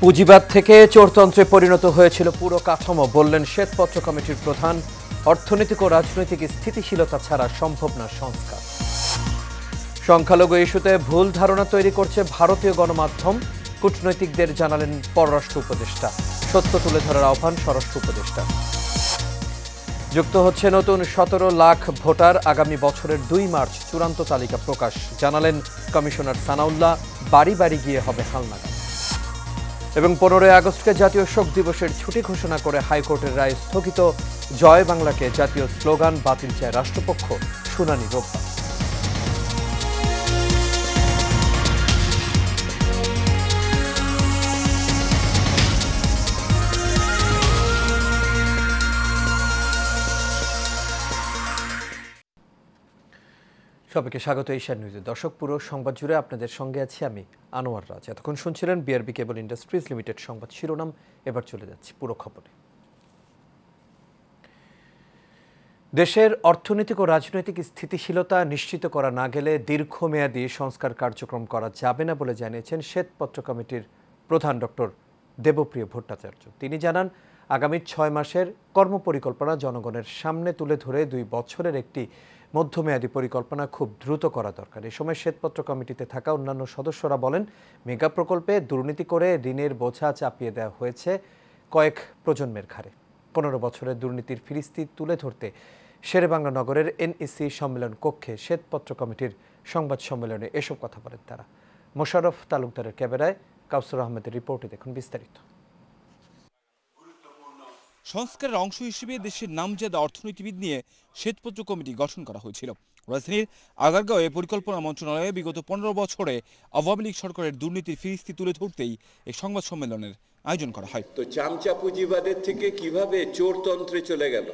পুঁজিবাদ থেকে চোরতন্ত্রে পরিণত হয়েছিল পুরো কাঠামো, বললেন শ্বেতপত্র কমিটির প্রধান। অর্থনৈতিক ও রাজনৈতিক স্থিতিশীলতা ছাড়া সম্ভব না সংস্কার। সংখ্যালঘু ইস্যুতে ভুল ধারণা তৈরি করছে ভারতীয় গণমাধ্যম, কূটনৈতিকদের জানালেন পররাষ্ট্র উপদেষ্টা। সত্য তুলে ধরার আহ্বান স্বরাষ্ট্র উপদেষ্টা। যুক্ত হচ্ছে নতুন 17 লাখ ভোটার, আগামী বছরের 2 মার্চ চূড়ান্ত তালিকা প্রকাশ, জানালেন কমিশনার সানাউল্লাহ। বাড়ি বাড়ি গিয়ে হবে হালনাগাদ। এবং 15 আগস্টকে জাতীয় শোক দিবসের ছুটি ঘোষণা করে হাইকোর্টের রায় স্থগিত। জয় বাংলাকে জাতীয় স্লোগান বাতিল চায় রাষ্ট্রপক্ষ, শুনানি রোববার। সবাইকে স্বাগত এশিয়ান নিউজে। দর্শক, পুরো সংবাদ জুড়ে আপনাদের সঙ্গে আছি আমি আনোয়ার রাজ। এতক্ষণ শুনছিলেন বিআরবি কেবল ইন্ডাস্ট্রিজ লিমিটেড সংবাদ শিরোনাম। এবার চলে যাচ্ছি পুরো খবরে। দেশের অর্থনৈতিক ও রাজনৈতিক স্থিতিশীলতা নিশ্চিত করা না গেলে দীর্ঘমেয়াদী সংস্কার কার্যক্রম করা যাবে না বলে জানিয়েছেন শ্বেতপত্র কমিটির প্রধান ডক্টর দেবপ্রিয় ভট্টাচার্য। তিনি জানান, আগামী 6 মাসের কর্মপরিকল্পনা জনগণের সামনে তুলে ধরে 2 বছরের একটি মধ্যমেয়াদী পরিকল্পনা খুব দ্রুত করা দরকার। এ সময় শ্বেতপত্র কমিটিতে থাকা অন্যান্য সদস্যরা বলেন, মেগা প্রকল্পে দুর্নীতি করে ঋণের বোঝা চাপিয়ে দেওয়া হয়েছে কয়েক প্রজন্মের ঘাড়ে। 15 বছরের দুর্নীতির ফিরিস্তি তুলে ধরতে শেরেবাংলা নগরের এনইসি সম্মেলন কক্ষে শ্বেতপত্র কমিটির সংবাদ সম্মেলনে এসব কথা বলেন তারা। মোশাররফ তালুকদারের ক্যামেরায় কাউসার আহমেদের রিপোর্টে দেখুন বিস্তারিত। সংস্কারের অংশ হিসেবে দেশের নামজাদা অর্থনীতিবিদ নিয়ে শ্বেতপত্র কমিটি গঠন করা হয়েছিল। রাজধানীর আগারগাঁওয়ে পরিকল্পনা মন্ত্রণালয়ে বিগত 15 বছরে আওয়ামী লীগ সরকারের দুর্নীতির ফিরিস্তি তুলে ধরতেই এই সংবাদ সম্মেলনের আয়োজন করা হয়। তো চামচা পুঁজিবাদের থেকে কিভাবে চোরতন্ত্রে চলে গেল,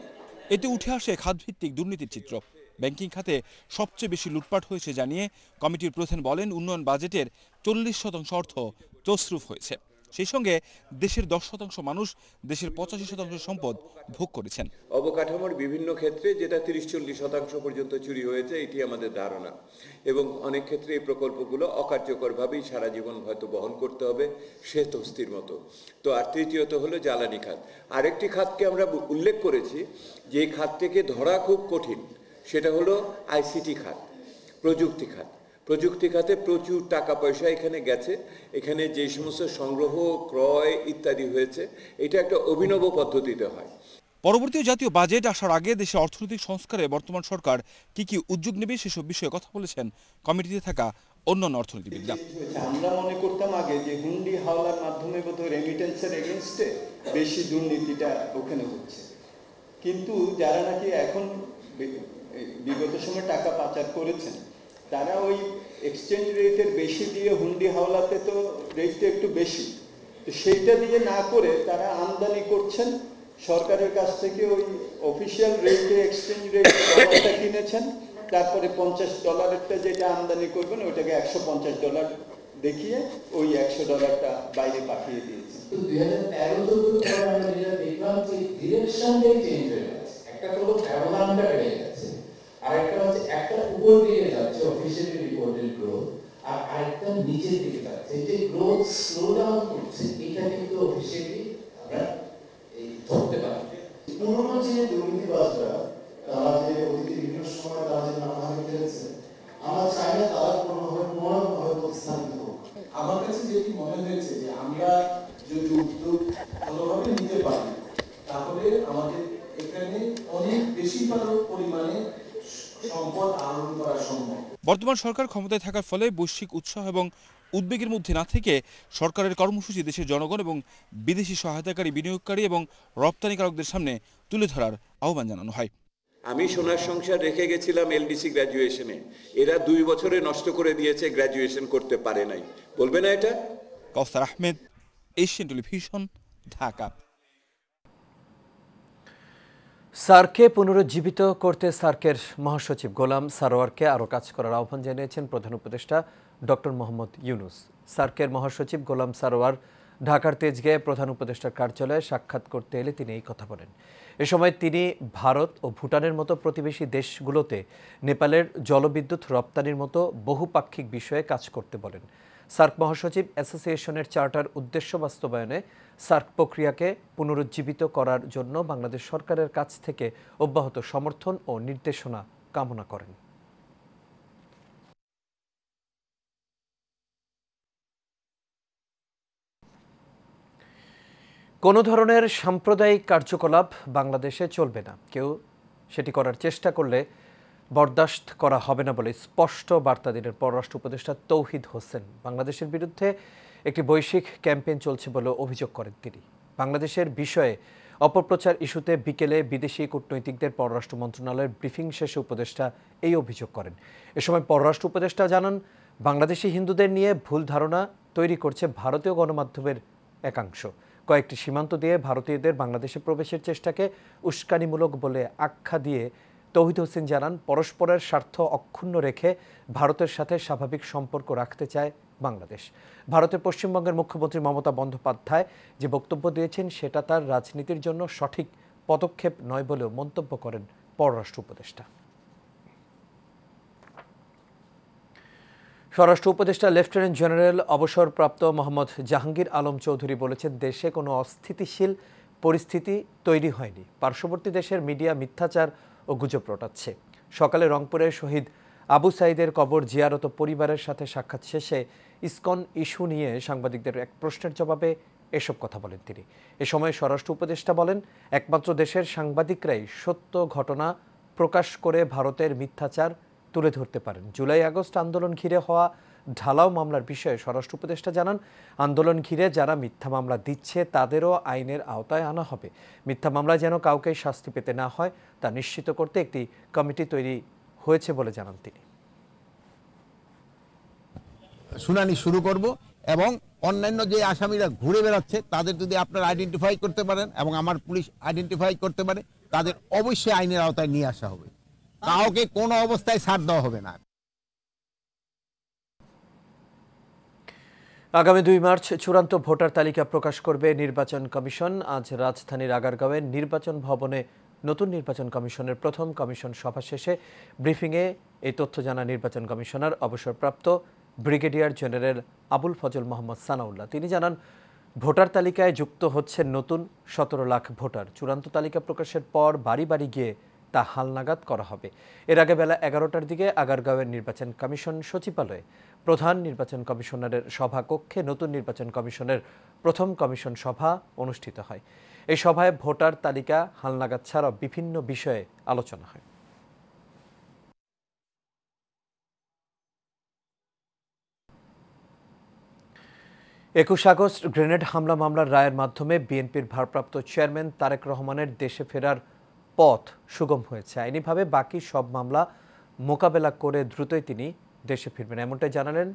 এতে উঠে আসে খাতভিত্তিক দুর্নীতির চিত্র। ব্যাংকিং খাতে সবচেয়ে বেশি লুটপাট হয়েছে জানিয়ে কমিটির প্রধান বলেন, উন্নয়ন বাজেটের 40% অর্থ তছরুফ হয়েছে। সেই সঙ্গে দেশের 10% মানুষ দেশের 85% সম্পদ ভোগ করেছেন। অবকাঠামোর বিভিন্ন ক্ষেত্রে যেটা 30-40% পর্যন্ত চুরি হয়েছে, এটি আমাদের ধারণা। এবং অনেক ক্ষেত্রে এই প্রকল্পগুলো অকার্যকরভাবেই সারা জীবন হয়তো বহন করতে হবে, শ্বেত হস্তির মতো। তো আর তৃতীয়ত হলো জ্বালানি খাত। আরেকটি খাতকে আমরা উল্লেখ করেছি যে এই খাতটিকে ধরা খুব কঠিন, সেটা হলো আইসিটি খাত, প্রযুক্তি খাত। প্রযুক্তি খাতে প্রচুর টাকা পয়সা এখানে গেছে। এখানে যে সমস্ত সংগ্রহ, ক্রয় ইত্যাদি হয়েছে, এটা একটা অভিনব পদ্ধতিতে হয়। পরবর্তী জাতীয় বাজেট আসার আগে দেশে অর্থনৈতিক সংস্কারে বর্তমান সরকার কি উদ্যোগ নেবে সেসব বিষয়ে কথা বলেছেন কমিটিতে থাকা অন্যান্য অর্থনীতিবিদরা। আমরা মনে করতাম আগে যে হুন্ডি হাওলার মাধ্যমে বোধহয় রেমিটেন্সের এগেইনস্টে বেশি দুর্নীতিটা ওখানে হচ্ছে, কিন্তু যারা নাকি এখন বিগত সময় টাকা পাচার করেছেন, তারা ওই এক্সচেঞ্জ রেটের বেশি দিয়ে হুন্ডি হাওলাতে তো রেটটা একটু বেশি, তো সেইটা দিয়ে না করে তারা আমদানি করছেন সরকারের কাছ থেকে। ওই অফিসিয়াল রেটে এক্সচেঞ্জ রেট ডলারটা কিনেছেন, তারপরে $50 যেটা আমদানি করবেন ওইটাকে $150 দেখিয়ে ওই $100 বাইরে পাঠিয়ে দিয়েছে। 2013-14 দেখলাম যে ডিরেকশনটাই চেঞ্জ হয়ে গেছে। একটা হলো ব্যবধানটা বেড়ে গেছে, আর একটা হচ্ছে একটা উপর দিকে যাচ্ছে অফিসিয়ালি রিপোর্টেড গ্রোথ, আর আরেকটা নিচের দিকে যাচ্ছে। এই যে গ্রোথ স্লো ডাউন করছে, এটা কিন্তু অফিসিয়ালি আমরা এই ধরতে পারি। পুরোনো যে দুর্নীতিবাজরা, তারা যে অতীতে বিভিন্ন সময় তারা যে নানাভাবে খেলেছে, আমরা চাই না তারা পুনরায় প্রতিস্থাপিত হোক। আমার কাছে যেটি মনে হয়েছে যে আমরা যদি উদ্যোগ ভালোভাবে নিতে পারি, তাহলে আমাদের এখানে অনেক বেশি পরিমাণে সম্পদ আহরণ করা সম্ভব। বর্তমান সরকার ক্ষমতায় থাকার ফলে বৈশ্বিক উৎসাহ এবং উদ্বেগের মধ্যে না থেকে সরকারের কর্মসূচি দেশের জনগণ এবং বিদেশি সহায়তাকারী, বিনিয়োগকারী এবং রপ্তানিকারকদের সামনে তুলে ধরার আহ্বান জানানো হয়। আমি সোনার সংসার রেখে গেছিলাম এলডিসি গ্র্যাজুয়েশনে, এরা 2 বছরে নষ্ট করে দিয়েছে, গ্র্যাজুয়েশন করতে পারে নাই। বলবে না এটা? কাউসার আহমেদ, এশিয়ান টেলিভিশন, ঢাকা। সার্ককে পুনরুজ্জীবিত করতে সার্কের মহাসচিব গোলাম সারোয়ারকে আরও কাজ করার আহ্বান জানিয়েছেন প্রধান উপদেষ্টা ডক্টর মোহাম্মদ ইউনুস। সার্কের মহাসচিব গোলাম সারোয়ার ঢাকার তেজগাঁয়ে প্রধান উপদেষ্টার কার্যালয়ে সাক্ষাৎ করতে এলে তিনি এই কথা বলেন। এ সময় তিনি ভারত ও ভুটানের মতো প্রতিবেশী দেশগুলোতে নেপালের জলবিদ্যুৎ রপ্তানির মতো বহুপাক্ষিক বিষয়ে কাজ করতে বলেন। সার্ক মহাসচিব অ্যাসোসিয়েশনের চার্টার উদ্দেশ্য বাস্তবায়নে সার্ক প্রক্রিয়াকে পুনরুজ্জীবিত করার জন্য বাংলাদেশ সরকারের কাছ থেকে অব্যাহত সমর্থন ও নির্দেশনা কামনা করেন। কোনো ধরনের সাম্প্রদায়িক কার্যকলাপ বাংলাদেশে চলবে না। কেউ সেটি করার চেষ্টা করলে বরদাস্ত করা হবে না বলে স্পষ্ট বার্তা দিলেন পররাষ্ট্র উপদেষ্টা তৌহিদ হোসেন। বাংলাদেশের বিরুদ্ধে একটি বৈশ্বিক ক্যাম্পেইন চলছে বলে অভিযোগ করেন তিনি। বাংলাদেশের বিষয়ে অপপ্রচার ইস্যুতে বিকেলে বিদেশি কূটনৈতিকদের পররাষ্ট্র মন্ত্রণালয়ের ব্রিফিং শেষে উপদেষ্টা এই অভিযোগ করেন। এ সময় পররাষ্ট্র উপদেষ্টা জানান, বাংলাদেশি হিন্দুদের নিয়ে ভুল ধারণা তৈরি করছে ভারতীয় গণমাধ্যমের একাংশ। কয়েকটি সীমান্ত দিয়ে ভারতীয়দের বাংলাদেশে প্রবেশের চেষ্টাকে উস্কানিমূলক বলে আখ্যা দিয়ে তৌহিদ হোসেন জানান, পরস্পরের স্বার্থ অক্ষুণ্ণ রেখে ভারতের সাথে স্বাভাবিক সম্পর্ক রাখতে চায় বাংলাদেশ। ভারতের পশ্চিমবঙ্গের মুখ্যমন্ত্রী মমতা বন্দ্যোপাধ্যায় যে বক্তব্য দিয়েছেন সেটা তার রাজনীতির জন্য সঠিক পদক্ষেপ নয় বলেও মন্তব্য করেন পররাষ্ট্র উপদেষ্টা। স্বরাষ্ট্র উপদেষ্টা লেফটেন্যান্ট জেনারেল অবসরপ্রাপ্ত মোহাম্মদ জাহাঙ্গীর আলম চৌধুরী বলেছেন, দেশে কোনো অস্থিতিশীল পরিস্থিতি তৈরি হয়নি। পার্শ্ববর্তী দেশের মিডিয়া মিথ্যাচার ও গুজব রটাচ্ছে। সকালে রংপুরে শহীদ আবু সাইদের কবর জিয়ারত পরিবারের সাথে সাক্ষাৎ শেষে ইসকন ইস্যু নিয়ে সাংবাদিকদের এক প্রশ্নের জবাবে এসব কথা বলেন তিনি। এ সময় স্বরাষ্ট্র উপদেষ্টা বলেন, একমাত্র দেশের সাংবাদিকরাই সত্য ঘটনা প্রকাশ করে ভারতের মিথ্যাচার তুলে ধরতে পারেন। জুলাই আগস্ট আন্দোলন ঘিরে হওয়া ঢালাও মামলার বিষয়ে স্বরাষ্ট্র উপদেষ্টা জানান, আন্দোলন ঘিরে যারা মিথ্যা মামলা দিচ্ছে তাদেরও আইনের আওতায় আনা হবে। মিথ্যা মামলায় যেন কাউকে শাস্তি পেতে না হয় তা নিশ্চিত করতে একটি কমিটি তৈরি হয়েছে বলে জানান তিনি। শুনানি শুরু করব এবং অন্যান্য যে আসামিরা ঘুরে বেড়াচ্ছে তাদের যদি আপনারা আইডেন্টিফাই করতে পারেন এবং আমার পুলিশ আইডেন্টিফাই করতে পারে, তাদের অবশ্যই আইনের আওতায় নিয়ে আসা হবে। কাউকে কোনো অবস্থায় ছাড় দেওয়া হবে না। আগামী 2 মার্চ চূড়ান্ত ভোটার তালিকা প্রকাশ করবে নির্বাচন কমিশন। আজ রাজধানীর আগারগাঁওয়ের নির্বাচন ভবনে নতুন নির্বাচন কমিশনের প্রথম কমিশন সভা শেষে ব্রিফিংয়ে এই তথ্য জানান নির্বাচন কমিশনার অবসরপ্রাপ্ত ব্রিগেডিয়ার জেনারেল আবুল ফজল মোহাম্মদ সানাউল্লাহ। তিনি জানান, ভোটার তালিকায় যুক্ত হচ্ছে নতুন 17 লাখ ভোটার। চূড়ান্ত তালিকা প্রকাশের পর বাড়ি বাড়ি গিয়ে তা হালনাগাদ করা হবে। এর আগে বেলা 11টার দিকে আগারগাঁওয়ের নির্বাচন কমিশন সচিবালয়ে প্রধান নির্বাচন কমিশনারের সভাকক্ষে নতুন নির্বাচন কমিশনের প্রথম কমিশন সভা অনুষ্ঠিত হয়। এই সভায় ভোটার তালিকা হালনাগাদ ছাড়াও বিভিন্ন বিষয়ে আলোচনা হয়। একুশ আগস্ট গ্রেনেড হামলা মামলার রায়ের মাধ্যমে বিএনপির ভারপ্রাপ্ত চেয়ারম্যান তারেক রহমানের দেশে ফেরার পথ সুগম হয়েছে। আইনিভাবে বাকি সব মামলা মোকাবেলা করে দ্রুতই তিনি দেশে ফিরবেন, এমনটাই জানালেন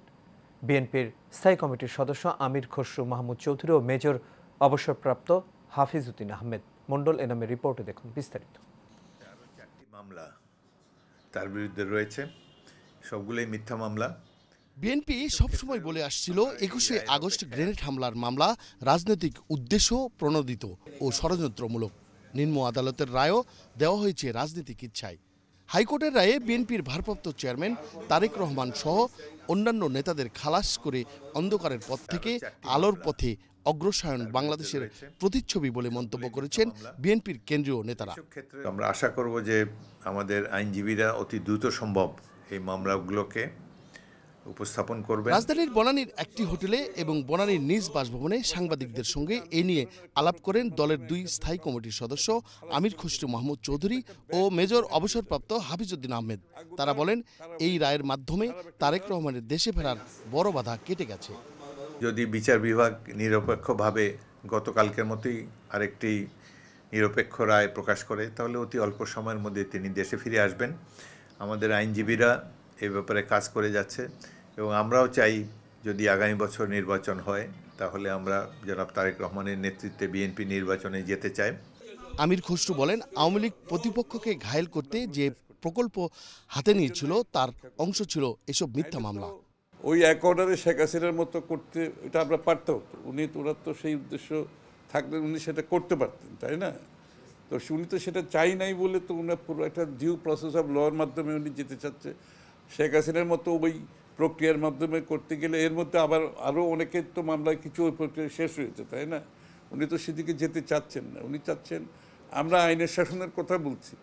বিএনপির স্থায়ী কমিটির সদস্য আমির খসরু মাহমুদ চৌধুরী ও মেজর অবসরপ্রাপ্ত হাফিজ উদ্দিন আহমেদ। মন্ডল এনামের রিপোর্টে দেখুন বিস্তারিত। আরও 4টি মামলা তার বিরুদ্ধে রয়েছে, সবগুলোই মিথ্যা মামলা। বিএনপি সবসময় বলে আসছিল 21শে আগস্ট গ্রেনেড হামলার মামলা রাজনৈতিক উদ্দেশ্য প্রণোদিত ও ষড়যন্ত্রমূলক। নিম্ন আদালতের রায়ও দেওয়া হয়েছে রাজনৈতিক ইচ্ছায়। হাইকোর্টের রায়ে বিএনপির ভারপ্রাপ্ত চেয়ারম্যান তারেক রহমান সহ অন্যান্য নেতাদের খালাস করে অন্ধকারের পথ থেকে আলোর পথে অগ্রসর বাংলাদেশের প্রতিচ্ছবি বলে মন্তব্য করেছেন বিএনপির কেন্দ্রীয় নেতারা। আমরা আশা করব যে আমাদের আইনজীবীরা অতি দ্রুত সম্ভব এই মামলাগুলোকে উপস্থাপন করবে। রাজধানীর বনানীর একটি হোটেলে এবং বনানীর নিজ বাসভবনে সাংবাদিকদের সঙ্গে এ নিয়ে আলাপ করেন দলের 2 স্থায়ী কমিটির সদস্য আমির খসরু মাহমুদ চৌধুরী ও মেজর অবসরপ্রাপ্ত হাফিজ উদ্দিন আহমেদ। তারা বলেন, এই রায়ের মাধ্যমে তারেক রহমানের দেশে ফেরার বড় বাধা কেটে গেছে। যদি বিচার বিভাগ নিরপেক্ষভাবে গতকালকের মতোই আরেকটি নিরপেক্ষ রায় প্রকাশ করে, তাহলে অতি অল্প সময়ের মধ্যে তিনি দেশে ফিরে আসবেন। আমাদের আইনজীবীরা এই ব্যাপারে কাজ করে যাচ্ছে এবং আমরাও চাই যদি আগামী বছর নির্বাচন হয় তাহলে আমরা জনাব তারেক রহমানের নেতৃত্বে বিএনপি নির্বাচনে যেতে চাই। আমির খসরু বলেন, আওয়ামী লীগ প্রতিপক্ষকে ঘায়েল করতে যে প্রকল্প হাতে নিয়েছিল তার অংশ ছিল এসব মিথ্যা মামলা। ওই এক অর্ডারে শেখ হাসিনার মতো করতে এটা আমরা পারতাম, ওনার তো সেই উদ্দেশ্য থাকলে উনি সেটা করতে পারতেন, তাই না? তো উনি তো সেটা চাই নাই বলে তো উনার পুরো একটা ডিউ প্রসেস অফ লর মাধ্যমে উনি যেতে চাচ্ছে। শেখ হাসিনার মতো ওই প্রক্রিয়ার মাধ্যমে করতে গেলে এর মধ্যে আবার আরও অনেকের তো মামলায় কিছু ওই প্রক্রিয়া শেষ হয়েছে, তাই না? উনি তো সেদিকে যেতে চাচ্ছেন না, উনি চাচ্ছেন আমরা আইনের শাসনের কথা বলছি,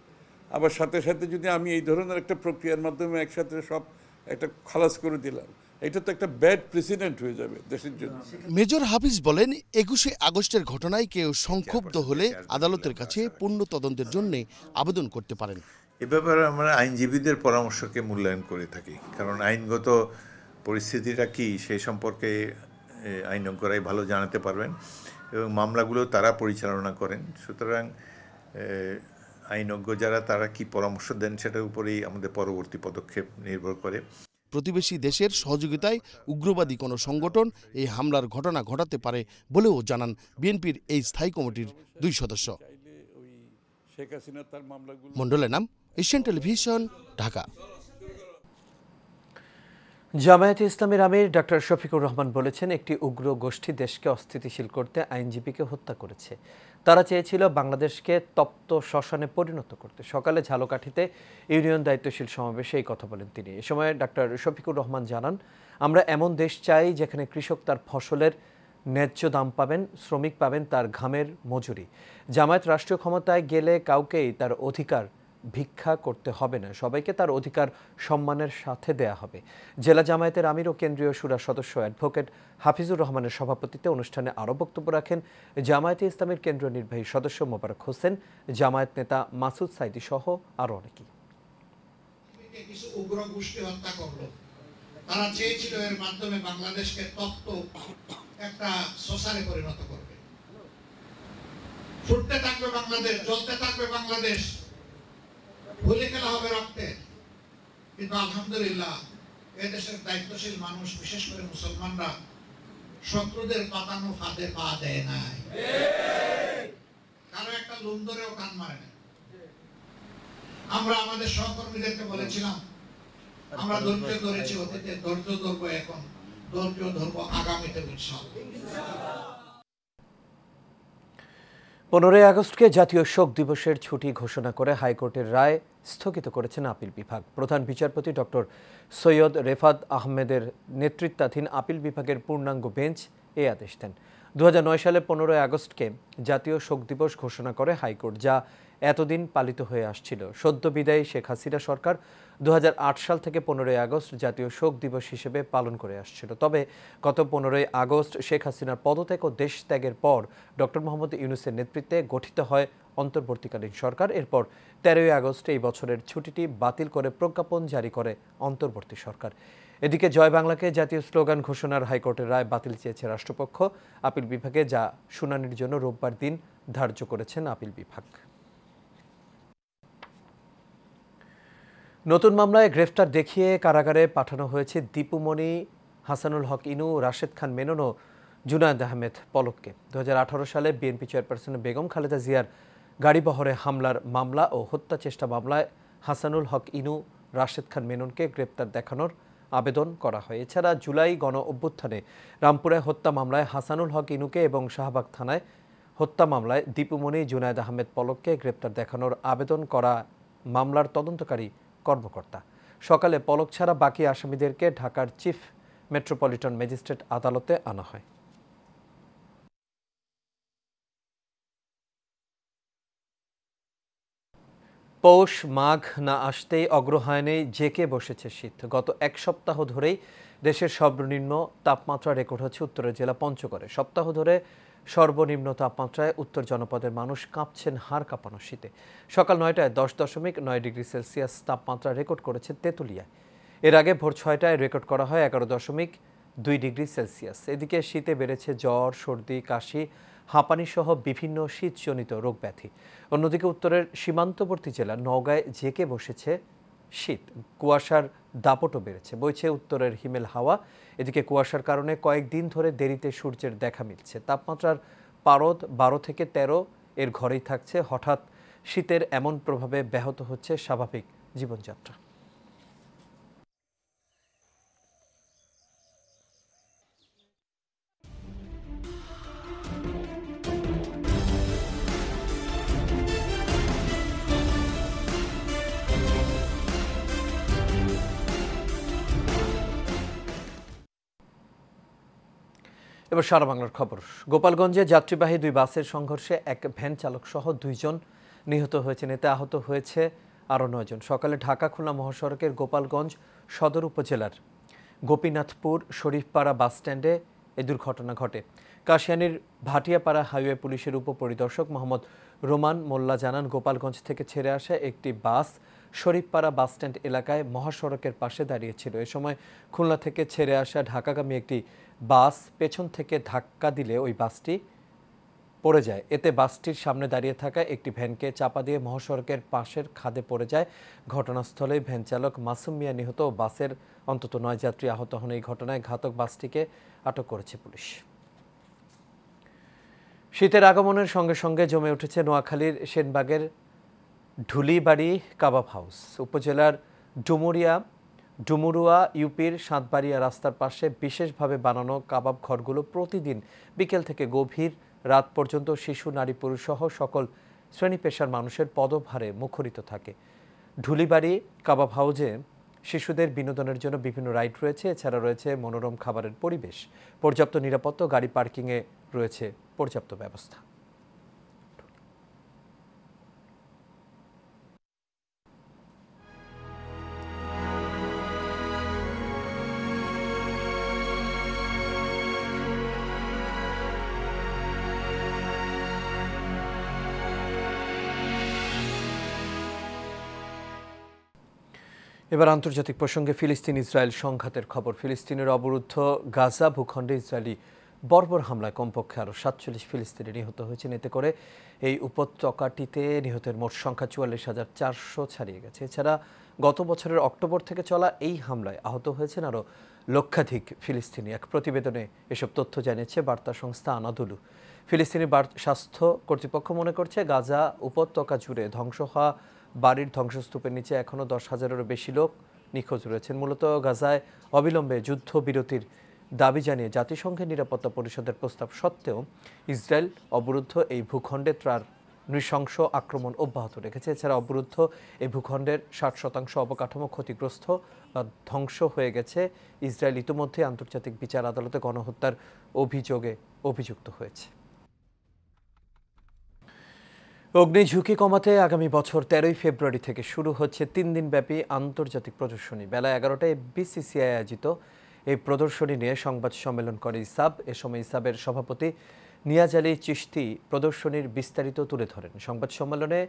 আবার সাথে সাথে যদি আমি এই ধরনের একটা প্রক্রিয়ার মাধ্যমে একসাথে সব একটা খালাস করে দিলাম, এটা তো একটা ব্যাড প্রেসিডেন্ট হয়ে যাবে দেশের জন্য। মেজর হাফিজ বলেন, 21শে আগস্টের ঘটনায় কেউ সংক্ষুব্ধ হলে আদালতের কাছে পূর্ণ তদন্তের জন্য আবেদন করতে পারেন। এ ব্যাপারে আমরা আইনজীবীদের পরামর্শকে মূল্যায়ন করে থাকি, কারণ আইনগত পরিস্থিতিটা কি সেই সম্পর্কে আইনজ্ঞরাই ভালো জানাতে পারবেন এবং মামলাগুলো তারা পরিচালনা করেন। সুতরাং আইনজ্ঞ যারা তারা কি পরামর্শ দেন সেটার উপরেই আমাদের পরবর্তী পদক্ষেপ নির্ভর করে। প্রতিবেশী দেশের সহযোগিতায় উগ্রবাদী কোনো সংগঠন এই হামলার ঘটনা ঘটাতে পারে বলেও জানান বিএনপির এই স্থায়ী কমিটির 2 সদস্য। মণ্ডলের নাম, এশিয়ান টেলিভিশন, ঢাকা। জামায়াতে ইসলামীর আমির ডক্টর শফিকুর রহমান বলেছেন, একটি উগ্র গোষ্ঠী দেশকে অস্থিতিশীল করতে আইনজীবীকে হত্যা করেছে। তারা চেয়েছিল বাংলাদেশকে তপ্ত শ্মশানে পরিণত করতে। সকালে ঝালকাঠিতে ইউনিয়ন দায়িত্বশীল সমাবেশে এই কথা বলেন তিনি। এ সময় ডক্টর শফিকুর রহমান জানান, আমরা এমন দেশ চাই যেখানে কৃষক তার ফসলের ন্যায্য দাম পাবেন, শ্রমিক পাবেন তার ঘামের মজুরি। জামায়াত রাষ্ট্রীয় ক্ষমতায় গেলে কাউকেই তার অধিকার ভিক্ষা করতে হবে না, সবাইকে তার অধিকার সম্মানের সাথে দেয়া হবে। জেলা জামায়াতের আমির ও কেন্দ্রীয় শুরা সদস্য অ্যাডভোকেট হাফিজুর রহমানের সভাপতিত্বে অনুষ্ঠানে আরও বক্তব্য রাখেন জামায়াতে ইসলামীর কেন্দ্রীয় নির্বাহী সদস্য মোবারক হোসেন, জামায়াত নেতা মাসুদ সাইদি সহ আরও অনেকেই। কিছু উগ্র গোষ্ঠী হত্যা করলো, তারা চেয়েছিল এর মাধ্যমে বাংলাদেশকে তপ্ত একটা শ্মশানে পরিণত করবে। ফুটতে থাকবে বাংলাদেশ, জ্বলতে থাকবে বাংলাদেশ, ভুলে খেলা হবে রক্তে। কিন্তু আলহামদুলিল্লাহ এদেশের দায়িত্বশীল মানুষ, বিশেষ করে মুসলমানরা, শত্রুদের পাতানো ফাঁদে পা দেয় নাই, কারো একটা লুম ধরেও কান মারে না। আমরা আমাদের সহকর্মীদেরকে বলেছিলাম, আমরা ধৈর্য ধরেছি অতীতে, ধৈর্য ধরবো, এখন ধৈর্য ধরবো আগামীতে ইনশাআল্লাহ। 15 আগস্টকে জাতীয় শোক দিবসের ছুটি ঘোষণা করে হাইকোর্টের রায় স্থগিত করেছেন আপিল বিভাগ। প্রধান বিচারপতি ডক্টর সৈয়দ রেফাত আহমেদের নেতৃত্বাধীন আপিল বিভাগের পূর্ণাঙ্গ বেঞ্চ এই আদেশ দেন। 2009 সালে 15 আগস্টকে জাতীয় শোক দিবস ঘোষণা করে হাইকোর্ট, যা এতদিন পালিত হয়ে আসছিল। সদ্য বিদায়ী শেখ হাসিনা সরকার 2008 সাল থেকে 15 আগস্ট জাতীয় শোক দিবস হিসেবে পালন করে আসছিল। তবে গত 15 আগস্ট শেখ হাসিনার পদত্যাগ ও দেশ ত্যাগের পর ডক্টর মোহাম্মদ ইউনূসের নেতৃত্বে গঠিত হয় অন্তর্বর্তীকালীন সরকার। এরপর 13 আগস্ট এই বছরের ছুটিটি বাতিল করে প্রজ্ঞাপন জারি করে অন্তর্বর্তী সরকার। এদিকে জয় বাংলাকে জাতীয় স্লোগান ঘোষণার হাইকোর্টের রায় বাতিল চেয়েছে রাষ্ট্রপক্ষ। আপিল বিভাগে যা শুনানির জন্য রোববার দিন ধার্য করেছেন আপিল বিভাগ। নতুন মামলায় গ্রেফতার দেখিয়ে কারাগারে পাঠানো হয়েছে দীপুমণি, হাসানুল হক ইনু, রাশেদ খান মেনন ও জুনায়েদ আহমেদ পলককে। 2018 সালে বিএনপি চেয়ারপারসন বেগম খালেদা জিয়ার গাড়িবহরে হামলার মামলা ও হত্যা চেষ্টা মামলায় হাসানুল হক ইনু, রাশেদ খান মেননকে গ্রেপ্তার দেখানোর আবেদন করা হয়। এছাড়া জুলাই গণ অভ্যুত্থানে রামপুরায় হত্যা মামলায় হাসানুল হক ইনুকে এবং শাহবাগ থানায় হত্যা মামলায় দীপুমণি, জুনায়েদ আহমেদ পলককে গ্রেপ্তার দেখানোর আবেদন করা মামলার তদন্তকারী কর্মকর্তা। সকালে পলক ছাড়া বাকি আসামিদেরকে ঢাকার চিফ মেট্রোপলিটন ম্যাজিস্ট্রেট আদালতে আনা হয়। পৌষ মাঘ না আসতেই অগ্রহায়ণে জেঁকে বসেছে শীত। গত এক সপ্তাহ ধরেই দেশের সর্বনিম্ন তাপমাত্রা রেকর্ড হচ্ছে উত্তরের জেলা পঞ্চগড়ে। সপ্তাহ ধরে সর্বনিম্ন তাপমাত্রায় উত্তর জনপদের মানুষ কাঁপছেন হাড় কাঁপানো শীতে। সকাল 9টায় 10.9 ডিগ্রি সেলসিয়াস তাপমাত্রা রেকর্ড করেছে তেঁতুলিয়ায়। এর আগে ভোর 6টায় রেকর্ড করা হয় 11.2 ডিগ্রি সেলসিয়াস। এদিকে শীতে বেড়েছে জ্বর, সর্দি, কাশি, হাঁপানি সহ বিভিন্ন শীতজনিত রোগ ব্যাধি। অন্যদিকে উত্তরের সীমান্তবর্তী জেলা নওগাঁয় জেঁকে বসেছে শীত। কুয়াশার দাপটও বেড়েছে, বইছে উত্তরের হিমেল হাওয়া। এদিকে কুয়াশার কারণে কয়েকদিন ধরে দেরিতে সূর্যের দেখা মিলছে। তাপমাত্রার পারদ 12 থেকে 13 এর ঘরেই থাকছে। হঠাৎ শীতের এমন প্রভাবে ব্যাহত হচ্ছে স্বাভাবিক জীবনযাত্রা। এবার সারা বাংলার খবর। গোপালগঞ্জে যাত্রীবাহী 2 বাসের সংঘর্ষে এক ভ্যান চালক সহ 2 জন নিহত হয়েছেন। এতে আহত হয়েছে আরও 9 জন। সকালে ঢাকা খুলনা মহাসড়কের গোপালগঞ্জ সদর উপজেলার গোপীনাথপুর শরীফপাড়া বাস স্ট্যান্ডে এই দুর্ঘটনা ঘটে। কাশিয়ানীর ভাটিয়াপাড়া হাইওয়ে পুলিশের উপপরিদর্শক মোহাম্মদ রোমান মোল্লা জানান, গোপালগঞ্জ থেকে ছেড়ে আসা একটি বাস শরীফপাড়া বাস স্ট্যান্ড এলাকায় মহাসড়কের পাশে দাঁড়িয়েছিল। এ সময় খুলনা থেকে ছেড়ে আসা ঢাকাগামী একটি বাস পেছন থেকে ধাক্কা দিলে ওই বাসটি পড়ে যায়। এতে বাসটির সামনে দাঁড়িয়ে থাকা একটি ভ্যানকে চাপা দিয়ে মহাসড়কের পাশের খাদে পড়ে যায়। ঘটনাস্থলেই ভ্যান চালক মাসুম মিয়া নিহত ও বাসের অন্তত 9 যাত্রী আহত হন। এই ঘটনায় ঘাতক বাসটিকে আটক করেছে পুলিশ। শীতের আগমনের সঙ্গে সঙ্গে জমে উঠেছে নোয়াখালীর সেনবাগের ঢুলিবাড়ি কাবাব হাউস। উপজেলার ডুমুরুয়া ইউপির সাতবাড়িয়া রাস্তার পাশে বিশেষভাবে বানানো কাবাব ঘরগুলো প্রতিদিন বিকেল থেকে গভীর রাত পর্যন্ত শিশু, নারী, পুরুষ সহ সকল শ্রেণী পেশার মানুষের পদভারে মুখরিত থাকে। ঢুলিবাড়ি কাবাব হাউসে শিশুদের বিনোদনের জন্য বিভিন্ন রাইড রয়েছে। এছাড়া রয়েছে মনোরম খাবারের পরিবেশ, পর্যাপ্ত নিরাপত্তা, গাড়ি পার্কিংয়ে রয়েছে পর্যাপ্ত ব্যবস্থা। এবার আন্তর্জাতিক প্রসঙ্গে ফিলিস্তিন ইসরায়েল সংঘাতের খবর। ফিলিস্তিনের অবরুদ্ধ গাজা ভূখণ্ডে ইসরায়েলি বর্বর হামলায় কমপক্ষে আরও 47 ফিলিস্তিনি নিহত হয়েছেন। এতে করে এই উপত্যকাটিতে নিহতের মোট সংখ্যা 44,400 ছাড়িয়ে গেছে। এছাড়া গত বছরের অক্টোবর থেকে চলা এই হামলায় আহত হয়েছেন আরও লক্ষাধিক ফিলিস্তিনি। এক প্রতিবেদনে এসব তথ্য জানিয়েছে বার্তা সংস্থা আনাদুলু। ফিলিস্তিনি স্বাস্থ্য কর্তৃপক্ষ মনে করছে, গাজা উপত্যকা জুড়ে ধ্বংস হওয়া বাড়ির ধ্বংসস্তূপের নিচে এখনও 10,000-এরও বেশি লোক নিখোঁজ রয়েছেন। মূলত গাজায় অবিলম্বে যুদ্ধবিরতির দাবি জানিয়ে জাতিসংঘের নিরাপত্তা পরিষদের প্রস্তাব সত্ত্বেও ইসরায়েল অবরুদ্ধ এই ভূখণ্ডে তার নৃশংস আক্রমণ অব্যাহত রেখেছে। এছাড়া অবরুদ্ধ এই ভূখণ্ডের 60% অবকাঠামো ক্ষতিগ্রস্ত বা ধ্বংস হয়ে গেছে। ইসরায়েল ইতিমধ্যে আন্তর্জাতিক বিচার আদালতে গণহত্যার অভিযোগে অভিযুক্ত হয়েছে। অগ্নি ঝুঁকি কমাতে আগামী বছর 13 ফেব্রুয়ারি থেকে শুরু হচ্ছে 3 দিনব্যাপী আন্তর্জাতিক প্রদর্শনী। বেলা 11টায় বিসিসিআই আয়োজিত এই প্রদর্শনী নিয়ে সংবাদ সম্মেলন করে ইসাব। এ সময় ইসাবের সভাপতি নিয়াজ আলী চিশতি প্রদর্শনীর বিস্তারিত তুলে ধরেন। সংবাদ সম্মেলনে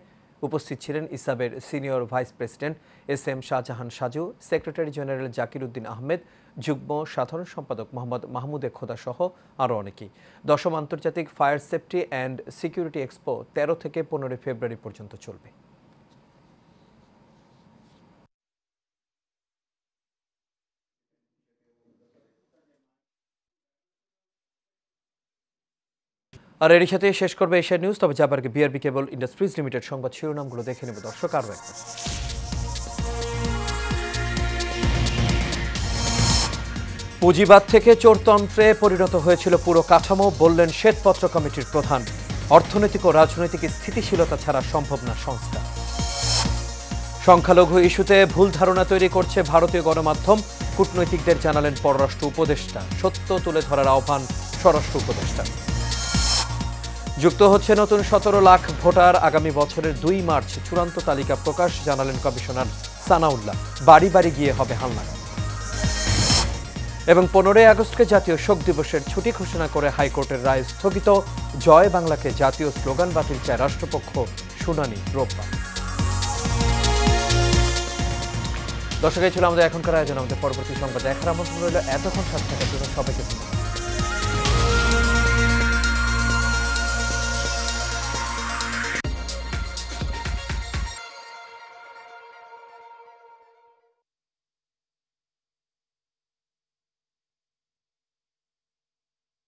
উপস্থিত ছিলেন ইসাবের senior vice president SM Shahjahan Saju, secretary general Zakir Uddin Ahmed, যুগ্ম সাধারণ সম্পাদক মোহাম্মদ মাহমুদে খোদা সহ আরও অনেকেই। 10ম আন্তর্জাতিক fire safety and security expo 13 থেকে 15 ফেব্রুয়ারি পর্যন্ত চলবে। আর এর সাথে শেষ করবে এশিয়া নিউজ। তবে যাবার আগে BRB কেবল ইন্ডাস্ট্রিজ লিমিটেড সংবাদ শিরোনামগুলো দেখে নেব দর্শক। আরও একবার পুঁজিবাদ থেকে চোরতন্ত্রে পরিণত হয়েছিল পুরো কাঠামো, বললেন শ্বেতপত্র কমিটির প্রধান। অর্থনৈতিক ও রাজনৈতিক স্থিতিশীলতা ছাড়া সম্ভব না সংস্কার। সংখ্যালঘু ইস্যুতে ভুল ধারণা তৈরি করছে ভারতীয় গণমাধ্যম, কূটনৈতিকদের জানালেন পররাষ্ট্র উপদেষ্টা। সত্য তুলে ধরার আহ্বান স্বরাষ্ট্র উপদেষ্টা। যুক্ত হচ্ছে নতুন 17 লাখ ভোটার। আগামী বছরের 2 মার্চ চূড়ান্ত তালিকা প্রকাশ, জানালেন কমিশনার সানাউল্লাহ। বাড়ি বাড়ি গিয়ে হবে হালনাগাদ। এবং 15 আগস্টকে জাতীয় শোক দিবসের ছুটি ঘোষণা করে হাইকোর্টের রায় স্থগিত। জয় বাংলাকে জাতীয় স্লোগান বাতিল চায় রাষ্ট্রপক্ষ, শুনানি রোববার। দর্শক, এই ছিল আমাদের এখনকার আয়োজন। আমাদের পরবর্তী সংবাদ দেখার আমন্ত্রণ রইল। এতক্ষণ সাথে থাকার জন্য সবাইকে ধন্যবাদ।